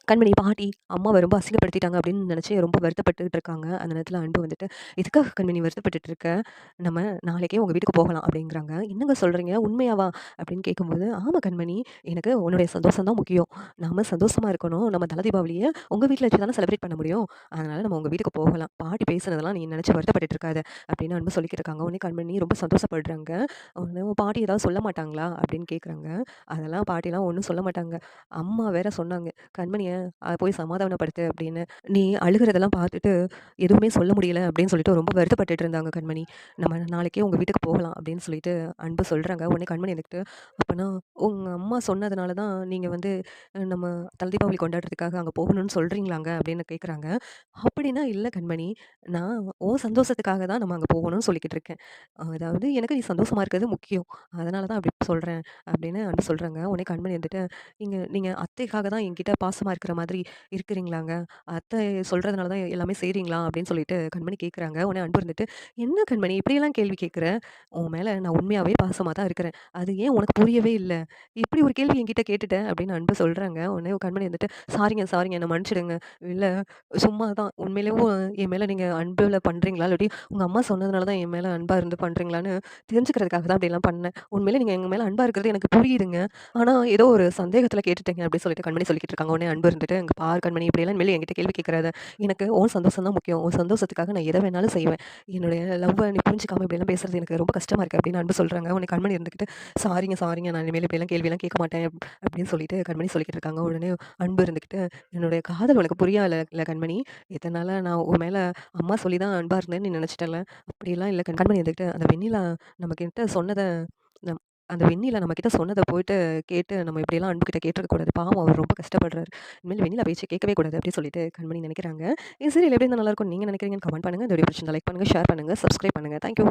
கண்மணி, பாட்டி, அம்மாவ ரொம்ப அசிங்கப்படுத்திட்டாங்க அப்படின்னு நினைச்சு ரொம்ப வருத்தப்பட்டுட்டு இருக்காங்க. அந்த நேரத்தில அன்பு வந்துட்டு, "எதுக்காக கண்மணி வருத்தப்பட்டுட்டு இருக்க? நம்ம நாளைக்கே உங்க வீட்டுக்கு போகலாம்" அப்படிங்கிறாங்க. "என்னங்க சொல்றீங்க? உண்மையாவா?" அப்படின்னு கேட்கும்போது, "ஆமா கண்மணி, எனக்கு உன்னுடைய சந்தோஷம் தான் முக்கியம். நாம சந்தோஷமா இருக்கணும். நம்ம தல தீபாவளிய உங்க வீட்ல வச்சு தானே செலிப்ரேட் பண்ண முடியும். அதனால நம்ம உங்க வீட்டுக்கு போகலாம். பாட்டி பேசுனதெல்லாம் நீ நினைச்சு வருத்தப்பட்டுட்டு இருக்காத" அப்படின்னு அன்பு சொல்லிக்கிட்டு இருக்காங்க. உடனே கண்மணி ரொம்ப சந்தோஷப்படுறாங்க. உடனே "உன் பாட்டி ஏதாவது சொல்ல மாட்டாங்களா?" அப்படின்னு கேட்குறாங்க. அதெல்லாம் பாட்டிலாம் ஒண்ணும் சொல்ல மாட்டாங்க. அம்மா வேற சொன்னாங்க, "கண்மணிய போய் சமாதானப்படுத்து" அப்படின்னு. "நீ அழுகுறதெல்லாம் பார்த்துட்டு எதுவுமே சொல்ல முடியல" அப்படின்னு சொல்லிட்டு ரொம்ப வருத்தப்பட்டுட்டு இருந்தாங்க கண்மணி. "நம்ம நாளைக்கே உங்க வீட்டுக்கு போகலாம்" அப்படின்னு சொல்லிட்டு அன்பு சொல்றாங்க. உடனே கண்மணி இருந்துக்கிட்டு, "அப்பன்னா உங்க அம்மா சொன்னதுனால தான் நீங்க வந்து நம்ம தல தீபாவளி கொண்டாடுறதுக்காக அங்க போகணும்னு சொல்றீங்களாங்க?" அப்படின்னு கேட்குறாங்க. "அப்படின்னா இல்ல கண்மணி. நான் உன் சந்தோஷத்துக்காக தான் நம்ம அங்க போகணும்னு சொல்லிக்கிட்டு இருக்கேன். அதாவது எனக்கு நீ சந்தோஷமா இருக்கிறது முக்கியம். அதனால தான் அப்படி சொல்றேன்" அப்படின்னு அன்பு சொல்றாங்க. உடனே கண்மணி வந்துட்டு, நீங்க அத்தைக்காக தான் என்கிட்ட பாசமா இருக்கிற மாதிரி இருக்கிறீங்களாங்க? அத்தை சொல்றதுனால தான் எல்லாமே செய்றீங்களா?" அப்படின்னு சொல்லிட்டு கண்மணி கேட்குறாங்க. உடனே அன்பு இருந்துட்டு, "என்ன கண்மணி இப்படியெல்லாம் கேள்வி கேட்குற? உன் மேல நான் உண்மையாவே பாசமா தான் இருக்கிறேன். அது ஏன் உனக்கு புரியவே இல்ல? இப்படி ஒரு கேள்வி என்கிட்ட கேட்டுட்ட" அப்படின்னு அன்பு சொல்றாங்க. உடனே கண்மணி வந்துட்டு, "சாரிங்க, சாரிங்க என்ன மன்னிச்சுடுங்க. இல்ல சும்மா தான் உண்மையிலேயும் என் மேல நீங்க அன்புல பண்றீங்களா? இல்லாட்டி உங்க அம்மா சொன்னதுனால தான் என் மேல அன்பா இருந்து பண்றீங்களான்னு தெரிஞ்சுக்கிறதுக்காக தான் அப்படிலாம் பண்ணேன். உண்மையிலே நீங்க எங்க மேல அன்பா இருக்கிறது எனக்கு புரியுதுங்க. ஆனா, ஏதோ ஒரு சந்தேகத்தில கேட்டுட்டேங்க" அப்டி சொல்லிட்டு கண்மணி சொல்லிக்கிட்டு இருக்காங்க. உடனே அன்பு இருந்துட்டு, "இங்க பாரு கண்மணி, இப்படியெல்லாம் இனிமேல் என்கிட்ட கேள்வி கேட்கிறாத. எனக்கு உன் சந்தோஷம் தான் முக்கியம். உன் சந்தோஷத்துக்காக நான் எத வேணாலும் செய்வேன். என்னுடைய லவ்வ நீ புரிஞ்சுக்காம இப்படியெல்லாம் பேசுறது எனக்கு ரொம்ப கஷ்டமா இருக்கு" அப்படின்னு அன்பு சொல்றாங்க. உடனே கண்மணி இருந்துகிட்டு, "சாரிங்க, சாரிங்க. நான் இனிமேல் இப்படியெல்லாம் கேள்விலாம் கேட்க மாட்டேன்" அப்படின்னு சொல்லிட்டு கண்மணி சொல்லிக்கிட்டு இருக்காங்க. உடனே அன்பு இருந்துகிட்டு, "என்னுடைய காதல் உனக்கு புரியல கண்மணி. இத்தன நாளா நான் உன் மேல அம்மா சொல்லி தான் அன்பா இருந்தேன்னு நீ நெனச்சுட்டல்ல. அப்படியெல்லாம் இல்ல கண்மணி" இருந்துகிட்டு, "அந்த வெண்ணிலா நம்மகிட்ட சொன்னத நம் அந்த வெண்ணிலா நம்மகிட்ட சொன்னத போயிட்டு கேட்டு நம்ம இப்படியெல்லாம் அன்புகிட்ட கேட்டுருக்க கூடாது. பாவம் அவர் ரொம்ப கஷ்டப்படுறாரு. இனிமேல் வெண்ணிலா பேச்ச கேட்கவே கூடாது" அப்படின்னு சொல்லிட்டு கண்மணி நெனைக்கிறாங்க. இந்த சீரியல் எப்படி இருந்தா நல்லாருக்கும்னு நீங்க நெனைக்கிறீங்கன்னு கமெண்ட் பண்ணுங்க. இந்த வீடியோ பிடிச்சிருந்தா லைக் பண்ணுங்க, ஷேர் பண்ணுங்க, சப்ஸ்கிரைப் பண்ணுங்க. Thank you.